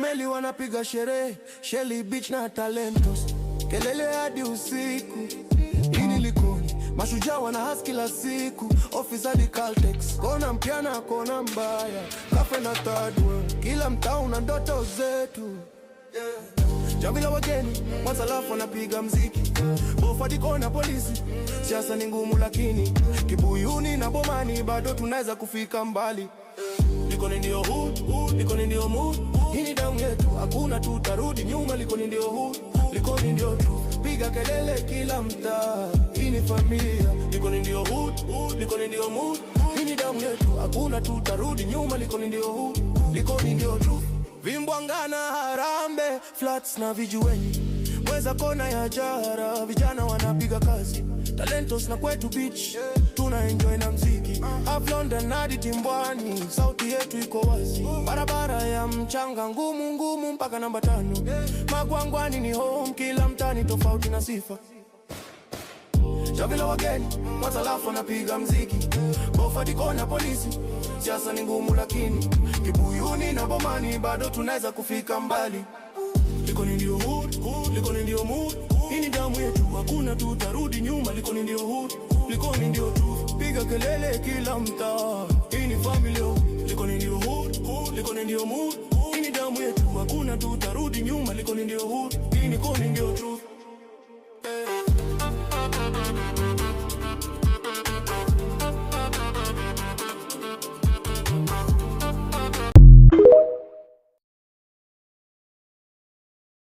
Meli wanapiga sherehe, Shelly Beach na Talentos, kelele hadi usiku. Hii ni Likoni, mashujaa wana hustle kila siku. Office hadi Caltex, kona mpya na kona mbaya, Cafe na Third World, kila mtaa una ndoto zetu. Jamii la wageni, Mwanza alafu wanapiga mziki. Bofadi kona polisi, siasa ni ngumu lakini Kibuyuni na Bomani bado tunaweza kufika mbali. Likoni ndio hood, Likoni ndio mood. Hii ni damu yetu, hakuna tutarudi nyuma. Likoni ndio hood, Likoni ndio truth. Piga kelele kila mtaa, hii ni familia. Likoni ndio hood, Likoni ndio mood. Hii ni damu yetu, hakuna tutarudi nyuma. Likoni ndio hood, Likoni ndio truth. Vimbwangana, Harambe, Flats na Vijuweni, Mweza kona ya Jara, vijana wanapiga kazi. Talentos na Kwetu Beach, tuna enjoy na mziki. Half London hadi Timbwani, sauti yetu iko wazi. Barabara ya mchanga ngumu ngumu mpaka namba 5. Magwangwani ni home, kila mtani tofauti na sifa. Jamii la wageni, Mwanza alafu wanapiga mziki. Bofadi kona polisi, siasa ni ngumu lakini Kibuyuni na Bomani bado tunaweza kufika mbali. Likoni ndio hood, Likoni ndio mood. Hii ni damu yetu, hakuna tutarudi nyuma. Likoni ndio hood, Likoni ndio truth. Piga kelele kila mtaa, hii ni familia. Likoni ndio hood, Likoni ndio mood. Hii ni damu yetu, hakuna tutarudi nyuma. Likoni ndio hood, hii ni Likoni ndio truth.